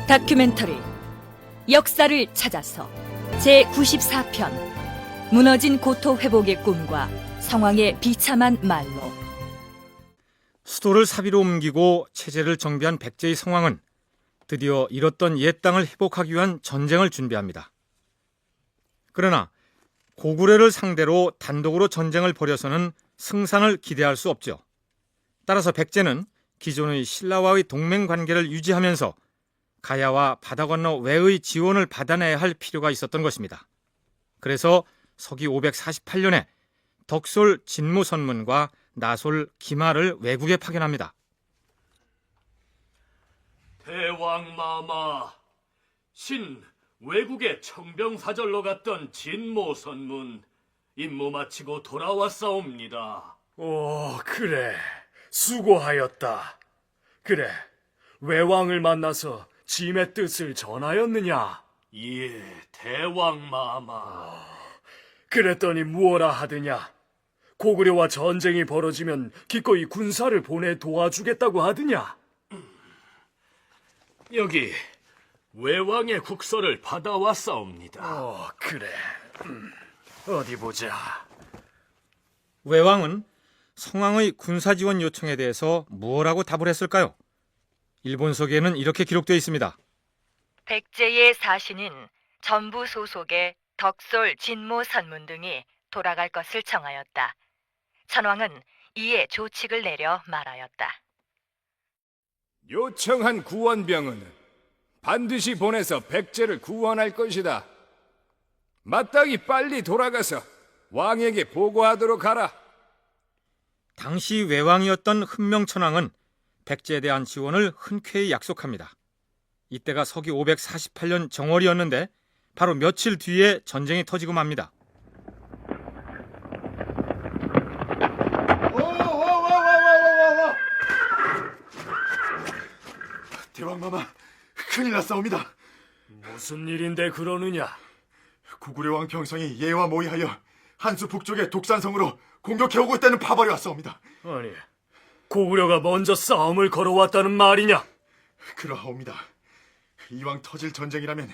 다큐멘터리 역사를 찾아서 제94편 무너진 고토 회복의 꿈과 성왕의 비참한 말로. 수도를 사비로 옮기고 체제를 정비한 백제의 성왕은 드디어 잃었던 옛 땅을 회복하기 위한 전쟁을 준비합니다. 그러나 고구려를 상대로 단독으로 전쟁을 벌여서는 승산을 기대할 수 없죠. 따라서 백제는 기존의 신라와의 동맹 관계를 유지하면서 가야와 바다 건너 외의 지원을 받아내야 할 필요가 있었던 것입니다. 그래서 서기 548년에 덕솔 진무선문과 나솔 기마를 외국에 파견합니다. 대왕마마, 신 외국에 청병사절로 갔던 진모선문 임무 마치고 돌아왔사옵니다. 오, 그래. 수고하였다. 그래, 외왕을 만나서 짐의 뜻을 전하였느냐? 예, 대왕마마. 그랬더니 무엇라 하더냐? 고구려와 전쟁이 벌어지면 기꺼이 군사를 보내 도와주겠다고 하더냐? 여기 외왕의 국서를 받아왔사옵니다. 그래. 어디 보자. 외왕은 성왕의 군사지원 요청에 대해서 무엇라고 답을 했을까요? 일본서기에는 이렇게 기록되어 있습니다. 백제의 사신인 전부 소속의 덕솔 진모 선문 등이 돌아갈 것을 청하였다. 천왕은 이에 조칙을 내려 말하였다. 요청한 구원병은 반드시 보내서 백제를 구원할 것이다. 마땅히 빨리 돌아가서 왕에게 보고하도록 하라. 당시 외왕이었던 흔명천왕은 백제에 대한 지원을 흔쾌히 약속합니다. 이때가 서기 548년 정월이었는데 바로 며칠 뒤에 전쟁이 터지고 맙니다. 대왕마마, 큰일 났사옵니다. 무슨 일인데 그러느냐? 고구려왕 병성이 예와 모의하여 한수 북쪽의 독산성으로 공격해오고 있다는 파벌이 왔사옵니다. 아니, 고구려가 먼저 싸움을 걸어왔다는 말이냐? 그러하옵니다. 이왕 터질 전쟁이라면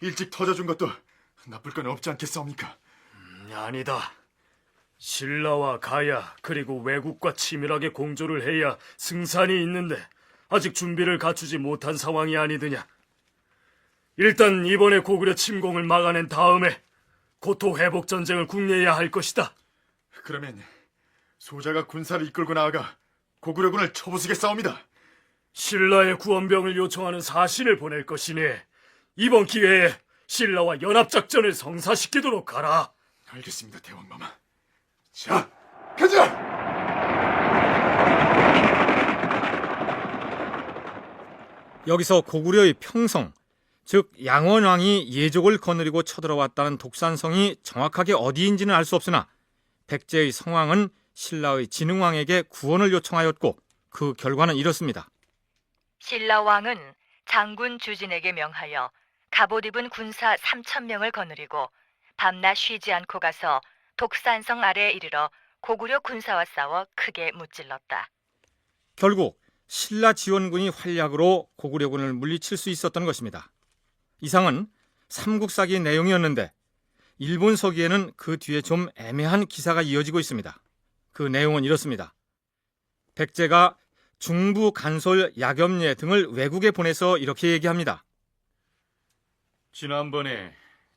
일찍 터져준 것도 나쁠 건 없지 않겠사옵니까? 아니다. 신라와 가야 그리고 외국과 치밀하게 공조를 해야 승산이 있는데 아직 준비를 갖추지 못한 상황이 아니더냐. 일단 이번에 고구려 침공을 막아낸 다음에 고토 회복 전쟁을 국내해야 할 것이다. 그러면 소자가 군사를 이끌고 나아가 고구려군을 쳐부수겠사옵니다. 신라의 구원병을 요청하는 사신을 보낼 것이니 이번 기회에 신라와 연합작전을 성사시키도록 하라. 알겠습니다, 대왕마마. 자, 가자! 여기서 고구려의 평성, 즉 양원왕이 예족을 거느리고 쳐들어왔다는 독산성이 정확하게 어디인지는 알 수 없으나 백제의 성왕은 신라의 진흥왕에게 구원을 요청하였고 그 결과는 이렇습니다. 신라왕은 장군 주진에게 명하여 갑옷 입은 군사 3,000명을 거느리고 밤낮 쉬지 않고 가서 독산성 아래에 이르러 고구려 군사와 싸워 크게 무찔렀다. 결국 신라 지원군이 활약으로 고구려군을 물리칠 수 있었던 것입니다. 이상은 삼국사기의 내용이었는데 일본서기에는 그 뒤에 좀 애매한 기사가 이어지고 있습니다. 그 내용은 이렇습니다. 백제가 중부 간솔 야겸예 등을 외국에 보내서 이렇게 얘기합니다. 지난번에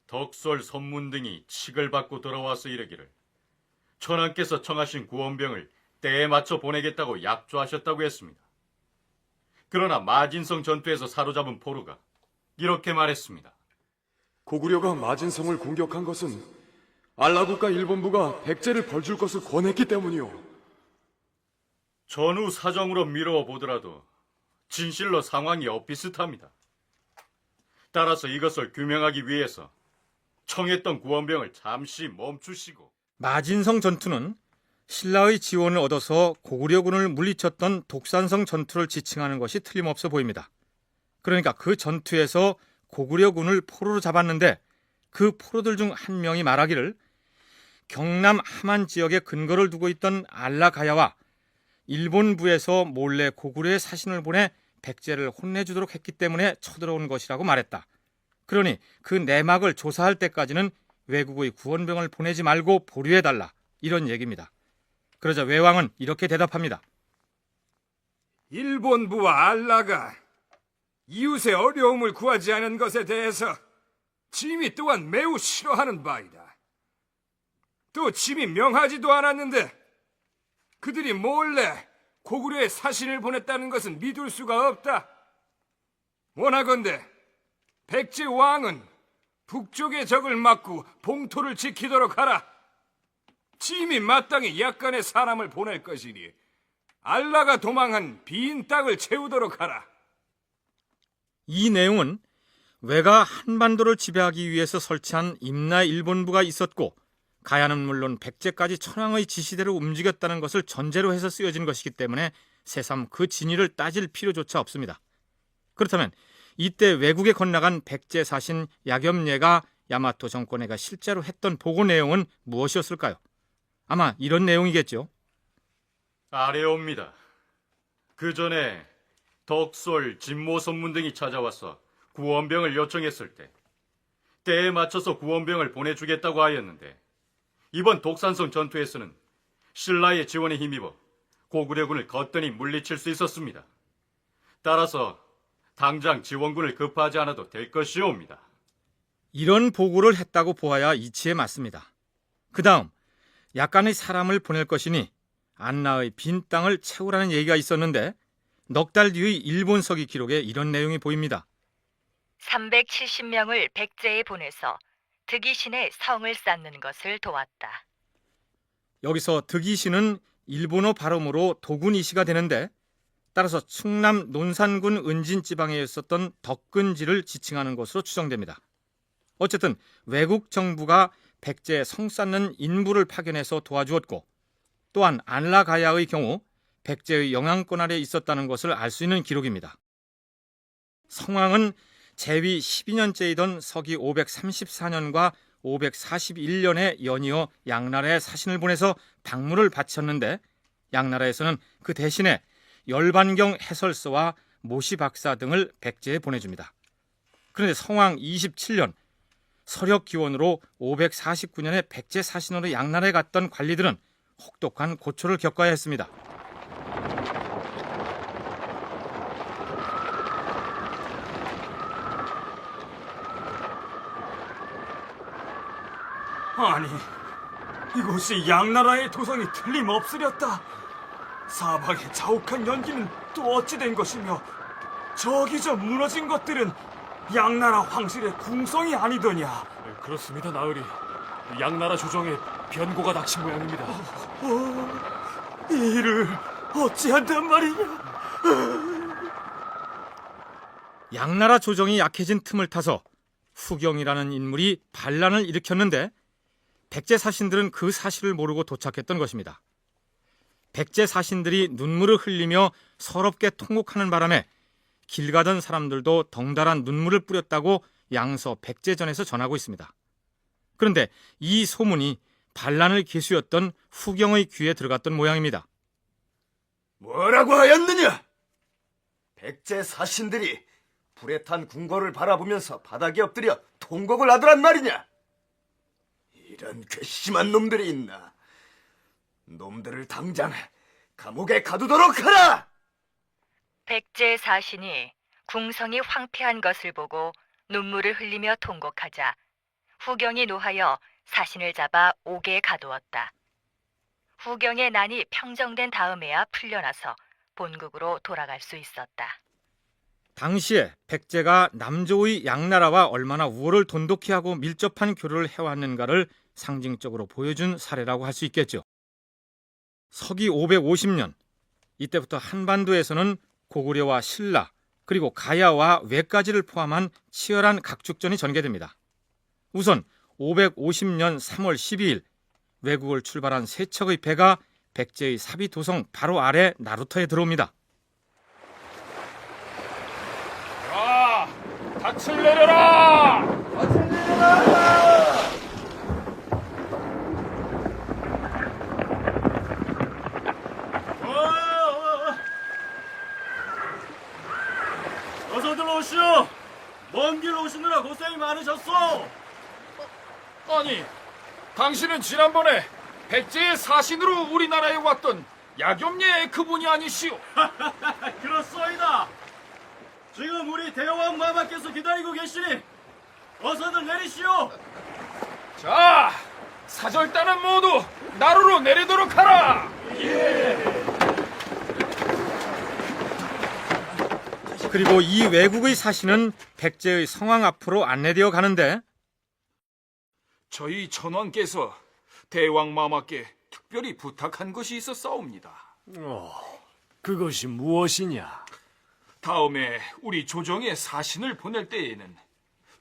덕솔 선문 등이 칙을 받고 돌아와서 이르기를 천왕께서 청하신 구원병을 때에 맞춰 보내겠다고 약조하셨다고 했습니다. 그러나 마진성 전투에서 사로잡은 포로가 이렇게 말했습니다. 고구려가 마진성을 공격한 것은 알라국과 일본부가 백제를 벌줄 것을 권했기 때문이오. 전후 사정으로 미루어 보더라도 진실로 상황이 엇비슷합니다. 따라서 이것을 규명하기 위해서 청했던 구원병을 잠시 멈추시고. 마진성 전투는 신라의 지원을 얻어서 고구려군을 물리쳤던 독산성 전투를 지칭하는 것이 틀림없어 보입니다. 그러니까 그 전투에서 고구려군을 포로로 잡았는데 그 포로들 중 한 명이 말하기를 경남 함안 지역에 근거를 두고 있던 알라가야와 일본부에서 몰래 고구려에 사신을 보내 백제를 혼내주도록 했기 때문에 쳐들어온 것이라고 말했다. 그러니 그 내막을 조사할 때까지는 외국의 구원병을 보내지 말고 보류해달라, 이런 얘기입니다. 그러자 외왕은 이렇게 대답합니다. 일본부와 알라가 이웃의 어려움을 구하지 않은 것에 대해서 짐이 또한 매우 싫어하는 바이다. 또 짐이 명하지도 않았는데 그들이 몰래 고구려에 사신을 보냈다는 것은 믿을 수가 없다. 원하건대 백제 왕은 북쪽의 적을 막고 봉토를 지키도록 하라. 짐이 마땅히 약간의 사람을 보낼 것이니 알라가 도망한 빈 땅을 채우도록 하라. 이 내용은 왜가 한반도를 지배하기 위해서 설치한 임나 일본부가 있었고 가야는 물론 백제까지 천황의 지시대로 움직였다는 것을 전제로 해서 쓰여진 것이기 때문에 새삼 그 진위를 따질 필요조차 없습니다. 그렇다면 이때 외국에 건너간 백제 사신 야겸예가 야마토 정권에게 실제로 했던 보고 내용은 무엇이었을까요? 아마 이런 내용이겠죠. 아래옵니다. 그 전에 덕솔, 진모 선문 등이 찾아와서 구원병을 요청했을 때 때에 맞춰서 구원병을 보내주겠다고 하였는데 이번 독산성 전투에서는 신라의 지원에 힘입어 고구려군을 거뜬히 물리칠 수 있었습니다. 따라서 당장 지원군을 급하지 않아도 될 것이옵니다. 이런 보고를 했다고 보아야 이치에 맞습니다. 그 다음 약간의 사람을 보낼 것이니 안나의 빈 땅을 채우라는 얘기가 있었는데 넉 달 뒤의 일본서기 기록에 이런 내용이 보입니다. 370명을 백제에 보내서 득이신의 성을 쌓는 것을 도왔다. 여기서 득이시는 일본어 발음으로 도군이시가 되는데 따라서 충남 논산군 은진지방에 있었던 덕근지를 지칭하는 것으로 추정됩니다. 어쨌든 외국 정부가 백제에 성 쌓는 인부를 파견해서 도와주었고 또한 안라가야의 경우 백제의 영향권 아래 있었다는 것을 알 수 있는 기록입니다. 성왕은 재위 12년째이던 서기 534년과 541년에 연이어 양나라에 사신을 보내서 당무를 바쳤는데 양나라에서는 그 대신에 열반경 해설서와 모시박사 등을 백제에 보내줍니다. 그런데 성왕 27년 서력기원으로 549년에 백제 사신으로 양나라에 갔던 관리들은 혹독한 고초를 겪어야 했습니다. 아니, 이곳이 양나라의 도성이 틀림없으렸다. 사방의 자욱한 연기는 또 어찌 된 것이며 저기 저 무너진 것들은 양나라 황실의 궁성이 아니더냐. 그렇습니다, 나으리. 양나라 조정에 변고가 닥친 모양입니다. 이 일을 어찌한단 말이냐. 양나라 조정이 약해진 틈을 타서 후경이라는 인물이 반란을 일으켰는데 백제 사신들은 그 사실을 모르고 도착했던 것입니다. 백제 사신들이 눈물을 흘리며 서럽게 통곡하는 바람에 길 가던 사람들도 덩달아 눈물을 뿌렸다고 양서 백제전에서 전하고 있습니다. 그런데 이 소문이 반란을 기수였던 후경의 귀에 들어갔던 모양입니다. 뭐라고 하였느냐? 백제 사신들이 불에 탄 궁궐을 바라보면서 바닥에 엎드려 통곡을 하더란 말이냐? 이런 괘씸한 놈들이 있나? 놈들을 당장 감옥에 가두도록 하라! 백제 사신이 궁성이 황폐한 것을 보고 눈물을 흘리며 통곡하자 후경이 노하여 사신을 잡아 옥에 가두었다. 후경의 난이 평정된 다음에야 풀려나서 본국으로 돌아갈 수 있었다. 당시에 백제가 남조의 양나라와 얼마나 우호를 돈독히 하고 밀접한 교류를 해왔는가를 상징적으로 보여준 사례라고 할 수 있겠죠. 서기 550년, 이때부터 한반도에서는 고구려와 신라, 그리고 가야와 외까지를 포함한 치열한 각축전이 전개됩니다. 우선 550년 3월 12일 외국을 출발한 세 척의 배가 백제의 사비도성 바로 아래 나루터에 들어옵니다. 자, 닻을 내려라! 어서들 오시오. 먼 길 오시느라 고생이 많으셨소. 아니, 당신은 지난번에 백제의 사신으로 우리나라에 왔던 야겸리의 그분이 아니시오? 그렇소이다. 지금 우리 대왕 마마께서 기다리고 계시니 어서들 내리시오. 자, 사절단은 모두 나루로 내리도록 하라. 그리고 이 외국의 사신은 백제의 성왕 앞으로 안내되어 가는데 저희 천왕께서 대왕 마마께 특별히 부탁한 것이 있었사옵니다. 그것이 무엇이냐? 다음에 우리 조정에 사신을 보낼 때에는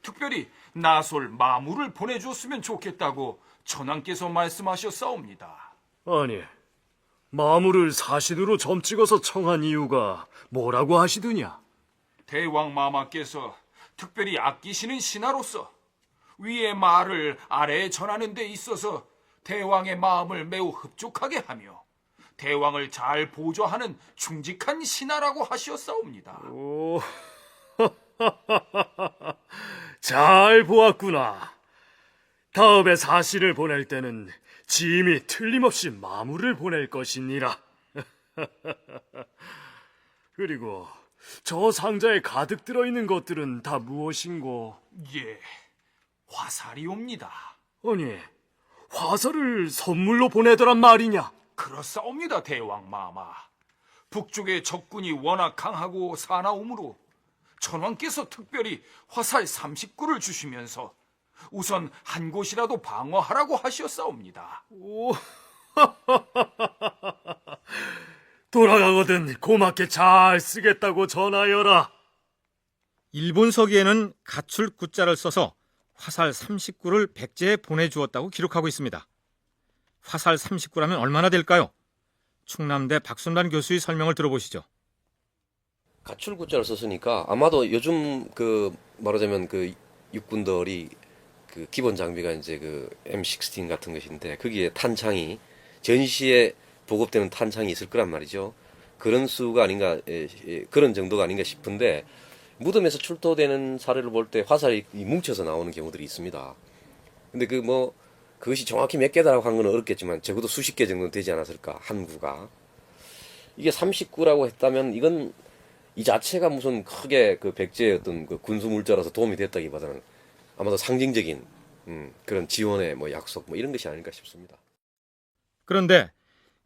특별히 나솔 마무를 보내주었으면 좋겠다고 천왕께서 말씀하셨사옵니다. 아니, 마무를 사신으로 점 찍어서 청한 이유가 뭐라고 하시더냐? 대왕 마마께서 특별히 아끼시는 신하로서 위의 말을 아래에 전하는 데 있어서 대왕의 마음을 매우 흡족하게 하며 대왕을 잘 보좌하는 충직한 신하라고 하시었사옵니다. 오, 잘 보았구나. 다음에 사신을 보낼 때는 짐이 틀림없이 마무를 보낼 것이니라. 그리고 저 상자에 가득 들어있는 것들은 다 무엇인고? 예, 화살이옵니다. 아니, 화살을 선물로 보내더란 말이냐? 그렇사옵니다, 대왕 마마. 북쪽의 적군이 워낙 강하고 사나우므로 천왕께서 특별히 화살 30구를 주시면서 우선 한 곳이라도 방어하라고 하셨사옵니다. 오, 돌아가거든 고맙게 잘 쓰겠다고 전하여라. 일본 서기에는 가출 구자를 써서 화살 30구를 백제에 보내주었다고 기록하고 있습니다. 화살 30구라면 얼마나 될까요? 충남대 박순반 교수의 설명을 들어보시죠. 가출구자를 썼으니까 아마도 요즘 말하자면 육군들이 기본 장비가 이제 M16 같은 것인데 거기에 탄창이 전시에 보급되는 탄창이 있을 거란 말이죠. 그런 수가 아닌가, 그런 정도가 아닌가 싶은데 무덤에서 출토되는 사례를 볼 때 화살이 뭉쳐서 나오는 경우들이 있습니다. 근데 그것이 정확히 몇 개다라고 한 건 어렵겠지만 적어도 수십 개 정도는 되지 않았을까, 한 구가. 이게 39라고 했다면 이건 이 자체가 무슨 크게 백제의 어떤 군수 물자라서 도움이 됐다기보다는 아마도 상징적인 그런 지원의 약속 이런 것이 아닐까 싶습니다. 그런데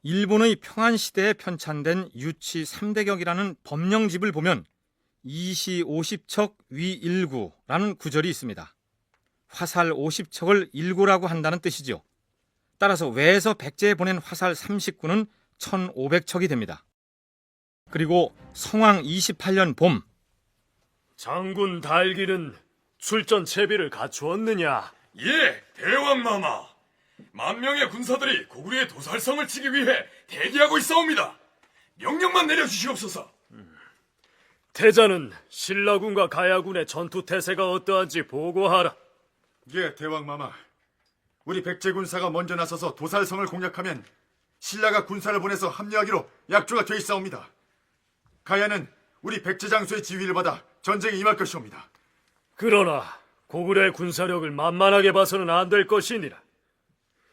일본의 평안시대에 편찬된 유치 3대격이라는 법령집을 보면 이시 50척 위 1구라는 구절이 있습니다. 화살 50척을 1구라고 한다는 뜻이죠. 따라서 외에서 백제에 보낸 화살 30구는 1500척이 됩니다. 그리고 성왕 28년 봄 장군 달기는 출전 채비를 갖추었느냐? 예, 대왕 마마. 만명의 군사들이 고구려의 도살성을 치기 위해 대기하고 있사옵니다. 명령만 내려주시옵소서. 태자는 신라군과 가야군의 전투 태세가 어떠한지 보고하라. 예, 대왕 마마. 우리 백제 군사가 먼저 나서서 도살성을 공략하면 신라가 군사를 보내서 합류하기로 약조가 돼 있사옵니다. 가야는 우리 백제 장수의 지휘를 받아 전쟁에 임할 것이옵니다. 그러나 고구려의 군사력을 만만하게 봐서는 안 될 것이니라.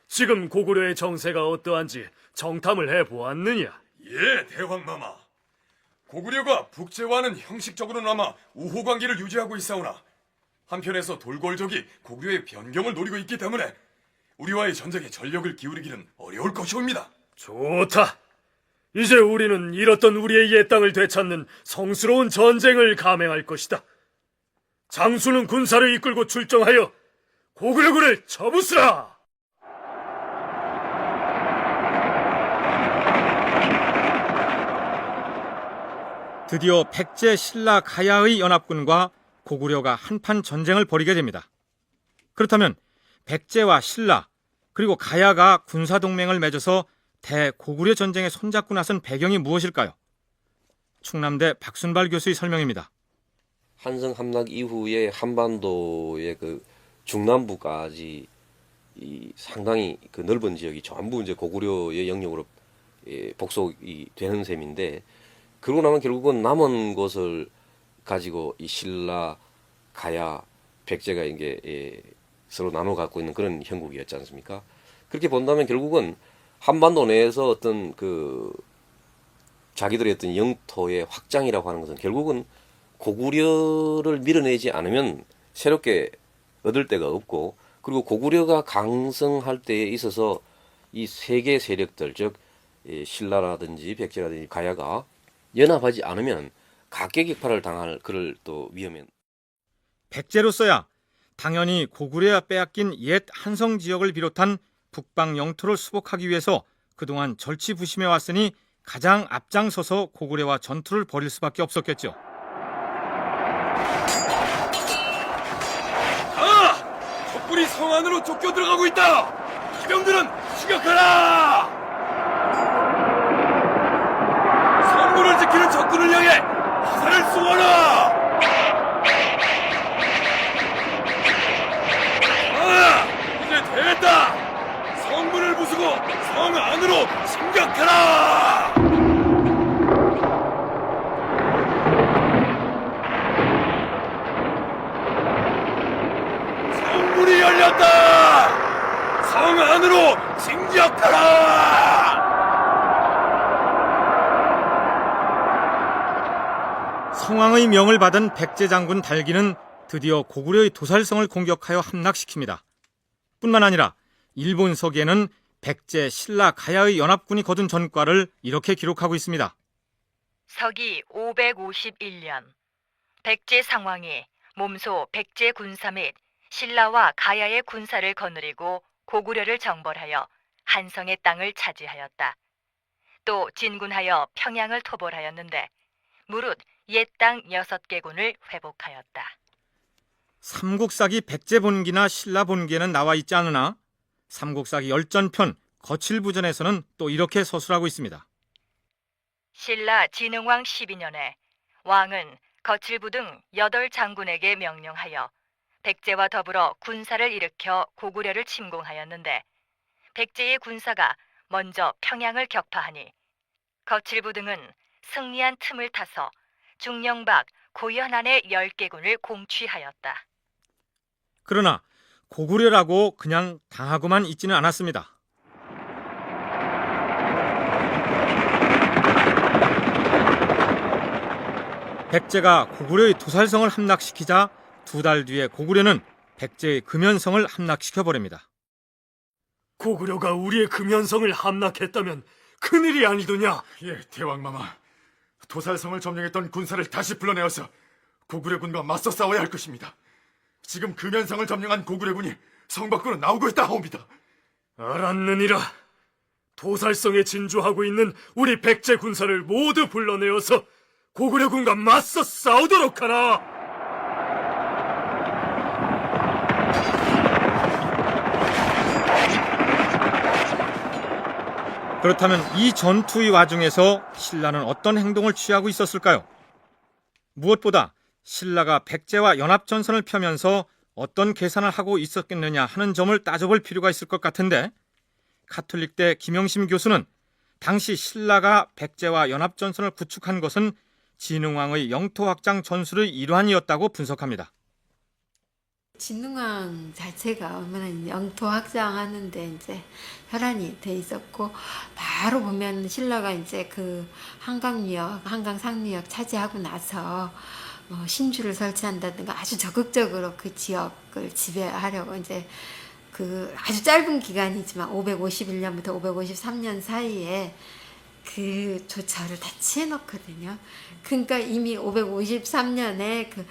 지금 고구려의 정세가 어떠한지 정탐을 해보았느냐? 예, 대왕 마마. 고구려가 북제와는 형식적으로나마 우호 관계를 유지하고 있사오나 한편에서 돌궐족이 고구려의 변경을 노리고 있기 때문에 우리와의 전쟁에 전력을 기울이기는 어려울 것이옵니다. 좋다. 이제 우리는 잃었던 우리의 옛 땅을 되찾는 성스러운 전쟁을 감행할 것이다. 장수는 군사를 이끌고 출정하여 고구려군을 쳐부수라! 드디어 백제 신라 가야의 연합군과 고구려가 한판 전쟁을 벌이게 됩니다. 그렇다면 백제와 신라 그리고 가야가 군사동맹을 맺어서 대고구려 전쟁에 손잡고 나선 배경이 무엇일까요? 충남대 박순발 교수의 설명입니다. 한성 함락 이후에 한반도의 중남부까지 상당히 넓은 지역이 전부 이제 고구려의 영역으로 복속이 되는 셈인데 그러고 나면 결국은 남은 것을 가지고 이 신라, 가야, 백제가 이게 서로 나눠 갖고 있는 그런 형국이었지 않습니까? 그렇게 본다면 결국은 한반도 내에서 어떤 그 자기들의 어떤 영토의 확장이라고 하는 것은 결국은 고구려를 밀어내지 않으면 새롭게 얻을 데가 없고, 그리고 고구려가 강성할 때에 있어서 이 세계 세력들, 즉 신라라든지 백제라든지 가야가 연합하지 않으면 각계격파를 당할 그럴 또 위험은. 백제로서야 당연히 고구려가 빼앗긴 옛 한성 지역을 비롯한 북방 영토를 수복하기 위해서 그동안 절치부심해 왔으니 가장 앞장서서 고구려와 전투를 벌일 수밖에 없었겠죠. 적군이 성 안으로 쫓겨 들어가고 있다. 기병들은 추격하라. 성문을 지키는 적군을 향해 화살을 쏘아라. 이제 됐다. 성문을 부수고 성 안으로 진격하라. 성문이 열렸다. 성 안으로 진격하라. 성왕의 명을 받은 백제 장군 달기는 드디어 고구려의 도살성을 공격하여 함락시킵니다. 뿐만 아니라 일본 서기에는 백제, 신라, 가야의 연합군이 거둔 전과를 이렇게 기록하고 있습니다. 서기 551년 백제 상왕이 몸소 백제 군사 및 신라와 가야의 군사를 거느리고 고구려를 정벌하여 한성의 땅을 차지하였다. 또 진군하여 평양을 토벌하였는데 무릇 옛 땅 6개군을 회복하였다. 삼국사기 백제 본기나 신라 본기에는 나와 있지 않으나 삼국사기 열전편 거칠부전에서는 또 이렇게 서술하고 있습니다. 신라 진흥왕 12년에 왕은 거칠부 등 8장군에게 명령하여 백제와 더불어 군사를 일으켜 고구려를 침공하였는데 백제의 군사가 먼저 평양을 격파하니 거칠부 등은 승리한 틈을 타서 중령박, 고연안의 10개군을 공취하였다. 그러나 고구려라고 그냥 당하고만 있지는 않았습니다. 백제가 고구려의 도살성을 함락시키자 2달 뒤에 고구려는 백제의 금연성을 함락시켜버립니다. 고구려가 우리의 금연성을 함락했다면 큰일이 아니더냐? 예, 대왕마마. 도살성을 점령했던 군사를 다시 불러내어서 고구려군과 맞서 싸워야 할 것입니다. 지금 금연성을 점령한 고구려군이 성 밖으로 나오고 있다 하옵니다. 알았느니라. 도살성에 진주하고 있는 우리 백제 군사를 모두 불러내어서 고구려군과 맞서 싸우도록 하라. 그렇다면 이 전투의 와중에서 신라는 어떤 행동을 취하고 있었을까요? 무엇보다 신라가 백제와 연합전선을 펴면서 어떤 계산을 하고 있었겠느냐 하는 점을 따져볼 필요가 있을 것 같은데, 가톨릭대 김영심 교수는 당시 신라가 백제와 연합전선을 구축한 것은 진흥왕의 영토 확장 전술의 일환이었다고 분석합니다. 진흥왕 자체가 얼마나 영토 확장하는데 이제 혈안이 돼 있었고, 바로 보면 신라가 이제 그 한강 상류역 차지하고 나서 신주를 설치한다든가 아주 적극적으로 그 지역을 지배하려고 이제 그 아주 짧은 기간이지만 551년부터 553년 사이에 그 조처를 다 취해놓거든요. 그러니까 이미 553년에 그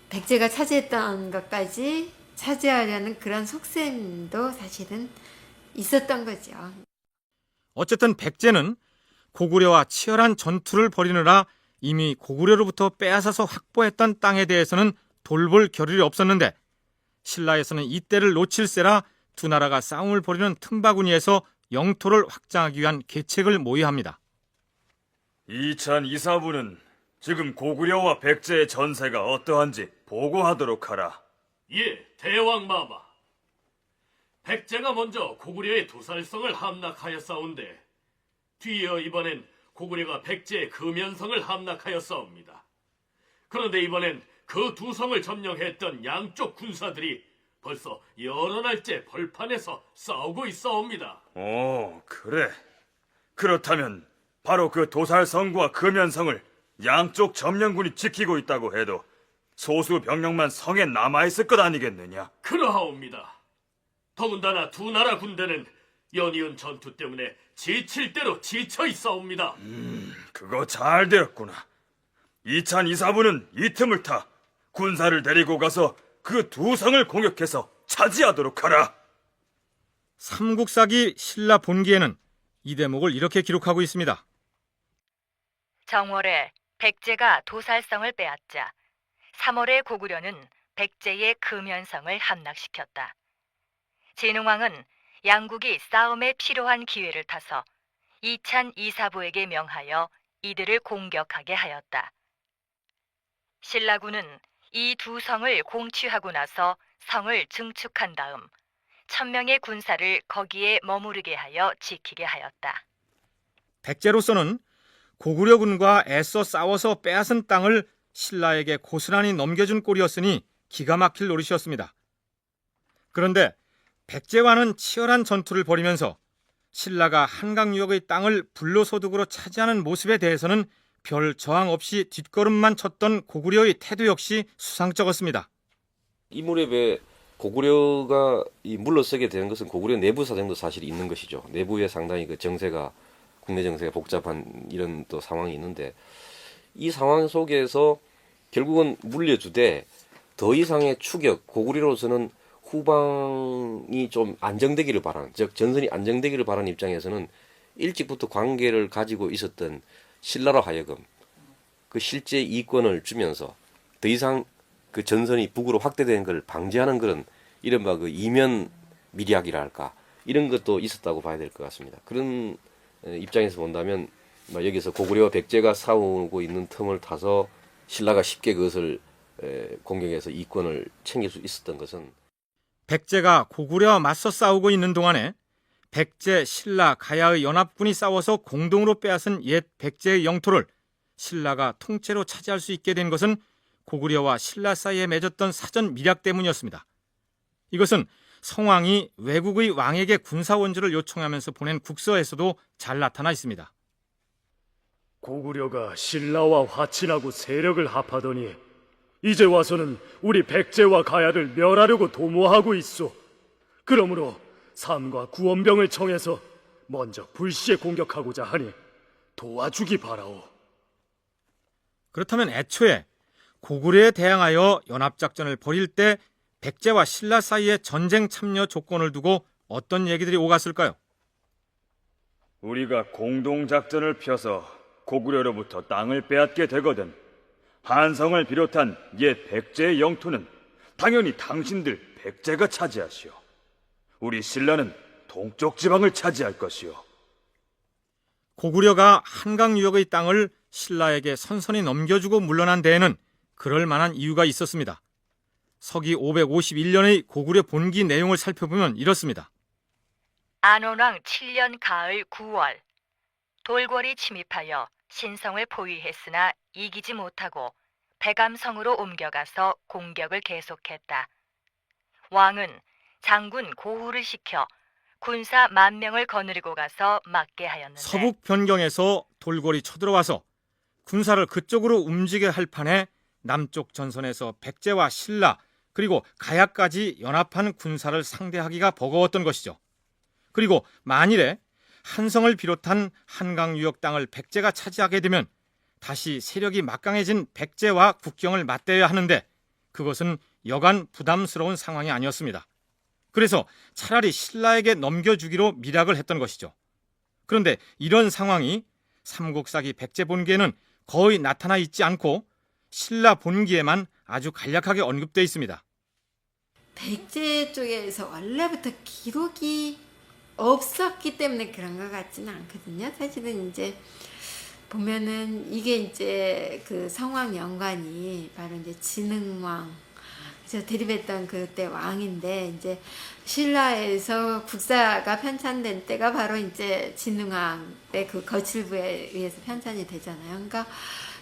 백제가 차지했던 것까지 차지하려는 그런 속셈도 사실은 있었던 거죠. 어쨌든 백제는 고구려와 치열한 전투를 벌이느라 이미 고구려로부터 빼앗아서 확보했던 땅에 대해서는 돌볼 겨를이 없었는데, 신라에서는 이때를 놓칠세라 두 나라가 싸움을 벌이는 틈바구니에서 영토를 확장하기 위한 계책을 모의합니다. 이찬 이사부는 지금 고구려와 백제의 전세가 어떠한지 보고하도록 하라. 예, 대왕마마. 백제가 먼저 고구려의 도살성을 함락하였사온데 뒤이어 이번엔 고구려가 백제의 금연성을 함락하였사옵니다. 그런데 이번엔 그 두 성을 점령했던 양쪽 군사들이 벌써 여러 날째 벌판에서 싸우고 있어옵니다. 오, 그래. 그렇다면 바로 그 도살성과 금연성을 양쪽 점령군이 지키고 있다고 해도 소수 병력만 성에 남아있을 것 아니겠느냐? 그러하옵니다. 더군다나 두 나라 군대는 연이은 전투 때문에 지칠 대로 지쳐 있사옵니다. 그거 잘 되었구나. 이찬 이사부는 이 틈을 타 군사를 데리고 가서 그 두 성을 공격해서 차지하도록 하라. 삼국사기 신라 본기에는 이 대목을 이렇게 기록하고 있습니다. 정월에 백제가 도살성을 빼앗자 3월에 고구려는 백제의 금연성을 함락시켰다. 진흥왕은 양국이 싸움에 필요한 기회를 타서 이찬 이사부에게 명하여 이들을 공격하게 하였다. 신라군은 이 두 성을 공취하고 나서 성을 증축한 다음 1000명의 군사를 거기에 머무르게 하여 지키게 하였다. 백제로서는 고구려군과 애써 싸워서 빼앗은 땅을 신라에게 고스란히 넘겨준 꼴이었으니 기가 막힐 노릇이었습니다. 그런데 백제와는 치열한 전투를 벌이면서 신라가 한강 유역의 땅을 불로소득으로 차지하는 모습에 대해서는 별 저항 없이 뒷걸음만 쳤던 고구려의 태도 역시 수상쩍었습니다. 이 무렵에 고구려가 이 물러서게 된 것은 고구려 내부 사정도 사실 있는 것이죠. 내부에 상당히 그 정세가 국내 정세가 복잡한 이런 또 상황이 있는데 이 상황 속에서 결국은 물려주되 더 이상의 추격, 고구려로서는 후방이 좀 안정되기를 바라는, 즉 전선이 안정되기를 바라는 입장에서는 일찍부터 관계를 가지고 있었던 신라로 하여금 그 실제 이권을 주면서 더 이상 그 전선이 북으로 확대되는 걸 방지하는 그런 이른바 그 이면 미리학이라 할까 이런 것도 있었다고 봐야 될 것 같습니다. 그런 입장에서 본다면 여기서 고구려와 백제가 싸우고 있는 틈을 타서 신라가 쉽게 그것을 공격해서 이권을 챙길 수 있었던 것은 백제가 고구려와 맞서 싸우고 있는 동안에 백제, 신라, 가야의 연합군이 싸워서 공동으로 빼앗은 옛 백제의 영토를 신라가 통째로 차지할 수 있게 된 것은 고구려와 신라 사이에 맺었던 사전 밀약 때문이었습니다. 이것은 성왕이 외국의 왕에게 군사 원조를 요청하면서 보낸 국서에서도 잘 나타나 있습니다. 고구려가 신라와 화친하고 세력을 합하더니 이제 와서는 우리 백제와 가야를 멸하려고 도모하고 있소. 그러므로 삼과 구원병을 청해서 먼저 불시에 공격하고자 하니 도와주기 바라오. 그렇다면 애초에 고구려에 대항하여 연합작전을 벌일 때 백제와 신라 사이의 전쟁 참여 조건을 두고 어떤 얘기들이 오갔을까요? 우리가 공동작전을 펴서 고구려로부터 땅을 빼앗게 되거든 한성을 비롯한 옛 백제의 영토는 당연히 당신들 백제가 차지하시오. 우리 신라는 동쪽 지방을 차지할 것이오. 고구려가 한강 유역의 땅을 신라에게 선선히 넘겨주고 물러난 데에는 그럴 만한 이유가 있었습니다. 서기 551년의 고구려 본기 내용을 살펴보면 이렇습니다. 안원왕 7년 가을 9월 돌궐이 침입하여 신성을 포위했으나 이기지 못하고 백암성으로 옮겨가서 공격을 계속했다. 왕은 장군 고후를 시켜 군사 10,000명을 거느리고 가서 막게 하였는데 서북 변경에서 돌궐이 쳐들어와서 군사를 그쪽으로 움직여 할 판에 남쪽 전선에서 백제와 신라 그리고 가야까지 연합한 군사를 상대하기가 버거웠던 것이죠. 그리고 만일에 한성을 비롯한 한강 유역 땅을 백제가 차지하게 되면 다시 세력이 막강해진 백제와 국경을 맞대야 하는데 그것은 여간 부담스러운 상황이 아니었습니다. 그래서 차라리 신라에게 넘겨주기로 밀약을 했던 것이죠. 그런데 이런 상황이 삼국사기 백제 본기에는 거의 나타나 있지 않고 신라 본기에만 아주 간략하게 언급되어 있습니다. 백제 쪽에서 원래부터 기록이 없었기 때문에 그런 것 같지는 않거든요. 사실은 이제 보면은 이게 이제 그 성왕 영관이 바로 이제 진흥왕, 그래서 대립했던 그때 왕인데 이제 신라에서 국사가 편찬된 때가 바로 이제 진흥왕 때 그 거칠부에 의해서 편찬이 되잖아요. 그러니까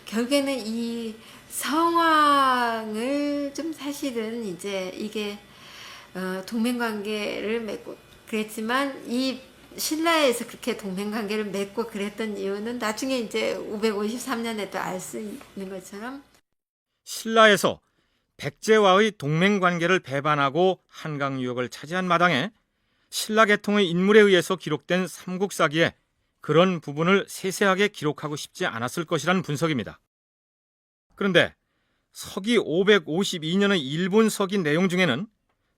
결국에는 이 성왕을 좀 사실은 이제 이게 동맹관계를 맺고 그랬지만 이 신라에서 그렇게 동맹관계를 맺고 그랬던 이유는 나중에 이제 553년에도 알 수 있는 것처럼 신라에서 백제와의 동맹관계를 배반하고 한강 유역을 차지한 마당에 신라 계통의 인물에 의해서 기록된 삼국사기에 그런 부분을 세세하게 기록하고 싶지 않았을 것이라는 분석입니다. 그런데 서기 552년의 일본 서기 내용 중에는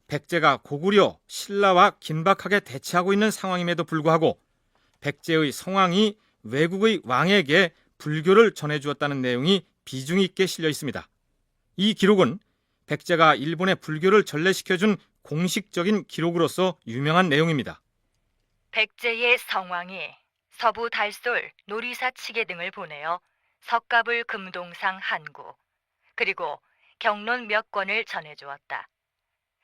백제가 고구려, 신라와 긴박하게 대치하고 있는 상황임에도 불구하고 백제의 성왕이 외국의 왕에게 불교를 전해주었다는 내용이 비중 있게 실려 있습니다. 이 기록은 백제가 일본에 불교를 전래시켜준 공식적인 기록으로서 유명한 내용입니다. 백제의 성왕이 서부 달솔, 노리사 치계 등을 보내어 석가불 금동상 한구, 그리고 경론 몇 권을 전해주었다.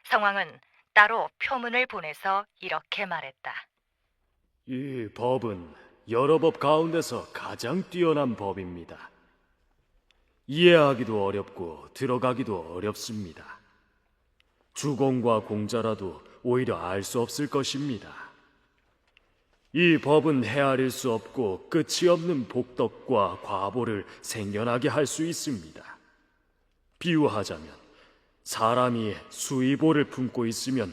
성왕은 따로 표문을 보내서 이렇게 말했다. 이 법은 여러 법 가운데서 가장 뛰어난 법입니다. 이해하기도 어렵고 들어가기도 어렵습니다. 주공과 공자라도 오히려 알 수 없을 것입니다. 이 법은 헤아릴 수 없고 끝이 없는 복덕과 과보를 생겨나게 할 수 있습니다. 비유하자면 사람이 수의보를 품고 있으면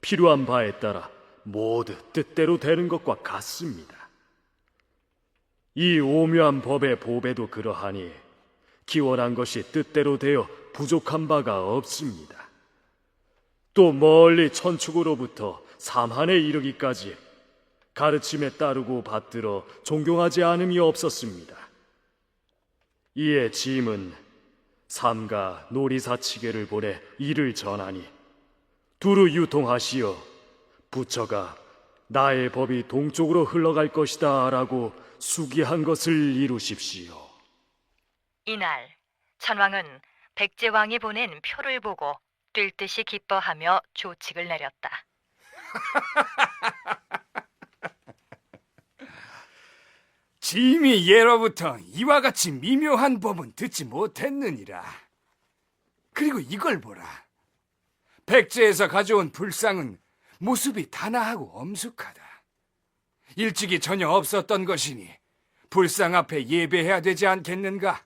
필요한 바에 따라 모두 뜻대로 되는 것과 같습니다. 이 오묘한 법의 보배도 그러하니 기원한 것이 뜻대로 되어 부족한 바가 없습니다. 또 멀리 천축으로부터 삼한에 이르기까지 가르침에 따르고 받들어 존경하지 않음이 없었습니다. 이에 짐은 삼가 노리사치계를 보내 이를 전하니 두루 유통하시어 부처가 나의 법이 동쪽으로 흘러갈 것이다 라고 수기한 것을 이루십시오. 이날 천왕은 백제왕이 보낸 표를 보고 뛸 듯이 기뻐하며 조칙을 내렸다. 짐이 예로부터 이와 같이 미묘한 법은 듣지 못했느니라. 그리고 이걸 보라. 백제에서 가져온 불상은 모습이 단아하고 엄숙하다. 일찍이 전혀 없었던 것이니 불상 앞에 예배해야 되지 않겠는가?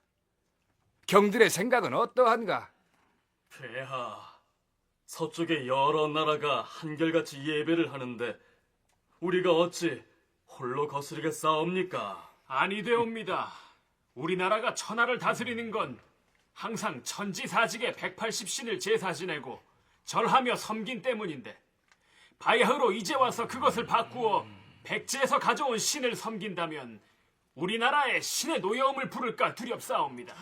경들의 생각은 어떠한가? 폐하, 서쪽의 여러 나라가 한결같이 예배를 하는데 우리가 어찌 홀로 거스르겠사옵니까? 아니되옵니다. 우리나라가 천하를 다스리는 건 항상 천지사직에 180신을 제사 지내고 절하며 섬긴 때문인데 바야흐로 이제 와서 그것을 바꾸어 백제에서 가져온 신을 섬긴다면 우리나라에 신의 노여움을 부를까 두렵사옵니다.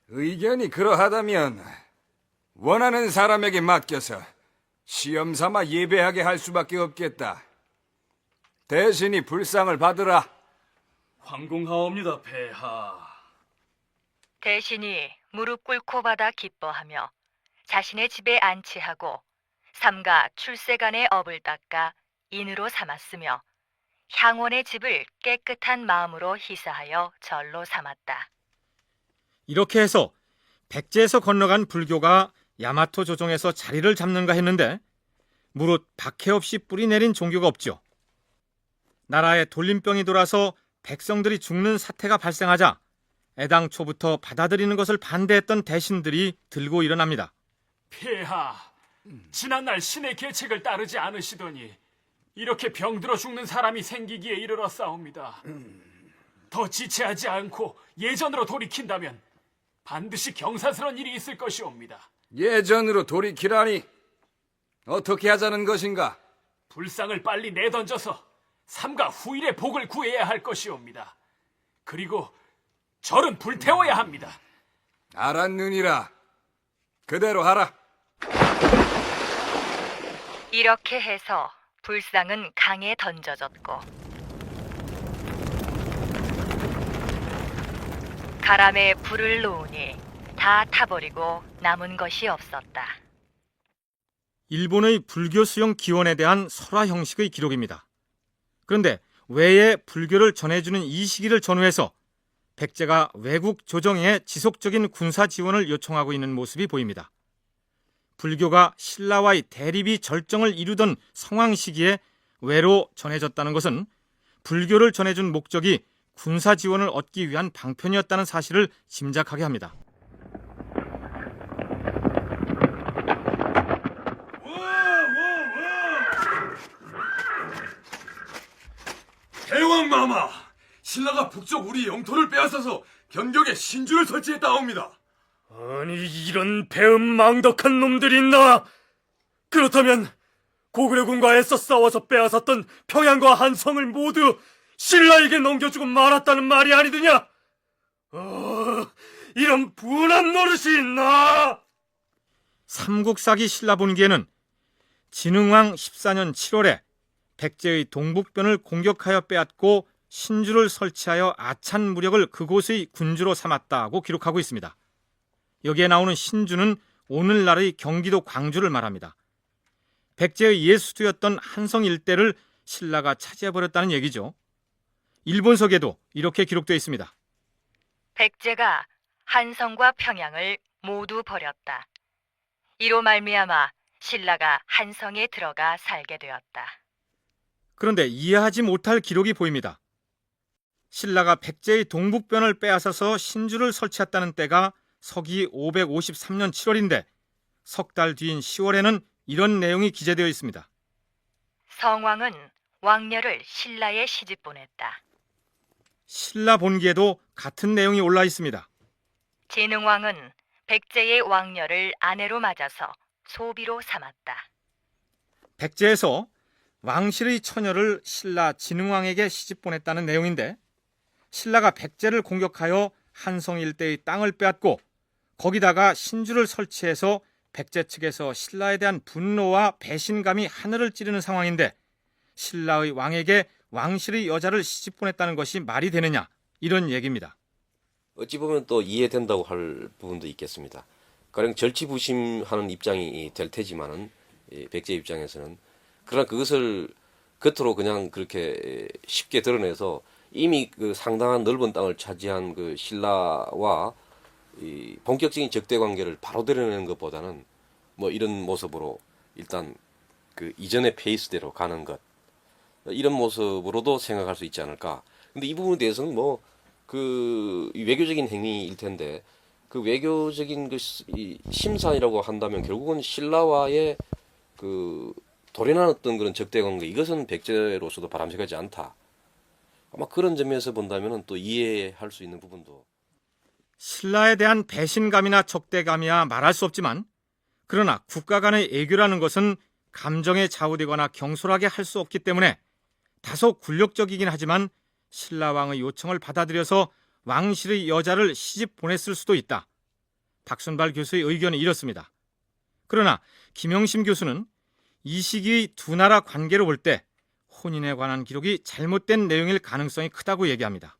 의견이 그러하다면 원하는 사람에게 맡겨서 시험 삼아 예배하게 할 수밖에 없겠다. 대신이 불상을 받으라. 황공하옵니다, 폐하. 대신이 무릎 꿇고 받아 기뻐하며 자신의 집에 안치하고 삼가 출세간의 업을 닦아 인으로 삼았으며 향원의 집을 깨끗한 마음으로 희사하여 절로 삼았다. 이렇게 해서 백제에서 건너간 불교가 야마토 조정에서 자리를 잡는가 했는데 무릇 박해 없이 뿌리 내린 종교가 없죠. 나라에 돌림병이 돌아서 백성들이 죽는 사태가 발생하자 애당초부터 받아들이는 것을 반대했던 대신들이 들고 일어납니다. 폐하, 지난날 신의 계책을 따르지 않으시더니 이렇게 병들어 죽는 사람이 생기기에 이르렀사옵니다. 더 지체하지 않고 예전으로 돌이킨다면 반드시 경사스러운 일이 있을 것이옵니다. 예전으로 돌이키라니 어떻게 하자는 것인가? 불상을 빨리 내던져서 삼가 후일의 복을 구해야 할 것이옵니다. 그리고 절은 불태워야 합니다. 알았느니라. 그대로 하라. 이렇게 해서 불상은 강에 던져졌고 가람에 불을 놓으니 다 타버리고 남은 것이 없었다. 일본의 불교 수용 기원에 대한 설화 형식의 기록입니다. 그런데 외에 불교를 전해주는 이 시기를 전후해서 백제가 외국 조정에 지속적인 군사 지원을 요청하고 있는 모습이 보입니다. 불교가 신라와의 대립이 절정을 이루던 성황 시기에 외로 전해졌다는 것은 불교를 전해준 목적이 군사 지원을 얻기 위한 방편이었다는 사실을 짐작하게 합니다. 대왕마마, 신라가 북쪽 우리 영토를 빼앗아서 변경에 신주를 설치했다옵니다. 아니, 이런 배은망덕한 놈들이 있나? 그렇다면 고구려군과 애써 싸워서 빼앗았던 평양과 한성을 모두 신라에게 넘겨주고 말았다는 말이 아니더냐? 이런 분한 노릇이 있나? 삼국사기 신라본기에는 진흥왕 14년 7월에 백제의 동북변을 공격하여 빼앗고 신주를 설치하여 아찬 무력을 그곳의 군주로 삼았다고 기록하고 있습니다. 여기에 나오는 신주는 오늘날의 경기도 광주를 말합니다. 백제의 옛 수도였던 한성 일대를 신라가 차지해버렸다는 얘기죠. 일본서에도 이렇게 기록되어 있습니다. 백제가 한성과 평양을 모두 버렸다. 이로 말미암아 신라가 한성에 들어가 살게 되었다. 그런데 이해하지 못할 기록이 보입니다. 신라가 백제의 동북변을 빼앗아서 신주를 설치했다는 때가 서기 553년 7월인데 석 달 뒤인 10월에는 이런 내용이 기재되어 있습니다. 성왕은 왕녀를 신라에 시집 보냈다. 신라 본기에도 같은 내용이 올라 있습니다. 진흥왕은 백제의 왕녀를 아내로 맞아서 소비로 삼았다. 백제에서 왕실의 처녀를 신라 진흥왕에게 시집 보냈다는 내용인데 신라가 백제를 공격하여 한성 일대의 땅을 빼앗고 거기다가 신주를 설치해서 백제 측에서 신라에 대한 분노와 배신감이 하늘을 찌르는 상황인데 신라의 왕에게 왕실의 여자를 시집 보냈다는 것이 말이 되느냐 이런 얘기입니다. 어찌 보면 또 이해된다고 할 부분도 있겠습니다. 가령 절치부심하는 입장이 될 테지만은 백제 입장에서는 그러나 그것을 겉으로 그냥 그렇게 쉽게 드러내서 이미 그 상당한 넓은 땅을 차지한 그 신라와 이 본격적인 적대 관계를 바로 드러내는 것보다는 뭐 이런 모습으로 일단 그 이전의 페이스대로 가는 것 이런 모습으로도 생각할 수 있지 않을까. 근데 이 부분에 대해서는 뭐 그 외교적인 행위일 텐데 그 외교적인 그 심산이라고 한다면 결국은 신라와의 그 도련한 어떤 그런 적대 관계 이것은 백제로서도 바람직하지 않다. 아마 그런 점에서 본다면은 또 이해할 수 있는 부분도. 신라에 대한 배신감이나 적대감이야 말할 수 없지만 그러나 국가 간의 애교라는 것은 감정에 좌우되거나 경솔하게 할 수 없기 때문에 다소 굴욕적이긴 하지만 신라왕의 요청을 받아들여서 왕실의 여자를 시집 보냈을 수도 있다. 박순발 교수의 의견은 이렇습니다. 그러나 김영심 교수는 이 시기의 두 나라 관계로 볼 때 혼인에 관한 기록이 잘못된 내용일 가능성이 크다고 얘기합니다.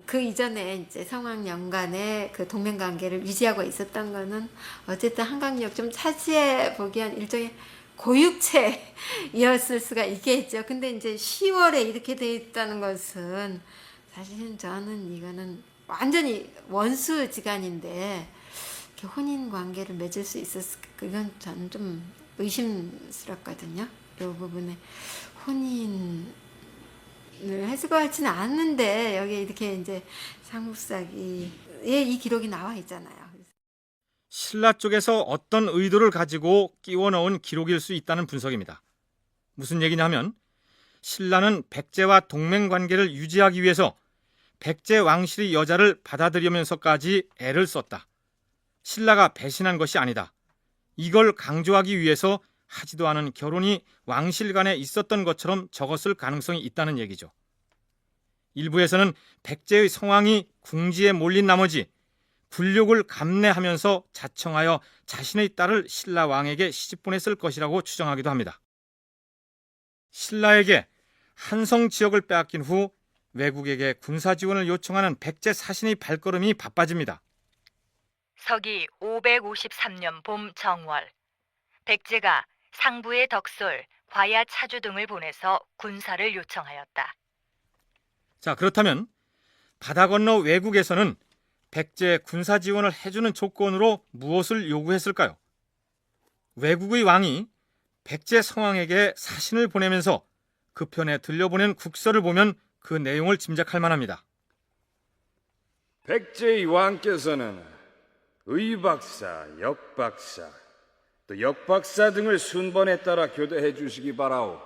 그 이전에 이제 성왕 연간에 그 동맹 관계를 유지하고 있었던 거는 어쨌든 한강역 좀 차지해 보기엔 일종의 고육체였을 수가 있겠죠. 근데 이제 10월에 이렇게 돼 있다는 것은 사실은 저는 이거는 완전히 원수지간인데 이렇게 혼인 관계를 맺을 수 있었을까? 그건 저는 좀 의심스럽거든요. 이 부분에 혼인을 했을 것 같지는 않는데 여기 이렇게 이제 삼국사기에 이 기록이 나와 있잖아요. 신라 쪽에서 어떤 의도를 가지고 끼워 넣은 기록일 수 있다는 분석입니다. 무슨 얘기냐면 신라는 백제와 동맹 관계를 유지하기 위해서 백제 왕실의 여자를 받아들이면서까지 애를 썼다. 신라가 배신한 것이 아니다. 이걸 강조하기 위해서 하지도 않은 결혼이 왕실 간에 있었던 것처럼 적었을 가능성이 있다는 얘기죠. 일부에서는 백제의 성왕이 궁지에 몰린 나머지 굴욕을 감내하면서 자청하여 자신의 딸을 신라 왕에게 시집 보냈을 것이라고 추정하기도 합니다. 신라에게 한성 지역을 빼앗긴 후 외국에게 군사 지원을 요청하는 백제 사신의 발걸음이 바빠집니다. 서기 553년 봄 정월, 백제가 상부의 덕솔, 과야 차주 등을 보내서 군사를 요청하였다. 자, 그렇다면 바다 건너 외국에서는 백제 군사 지원을 해주는 조건으로 무엇을 요구했을까요? 외국의 왕이 백제 성왕에게 사신을 보내면서 그 편에 들려보낸 국서를 보면 그 내용을 짐작할 만합니다. 백제의 왕께서는 의박사, 역박사, 또 역박사 등을 순번에 따라 교대해 주시기 바라오.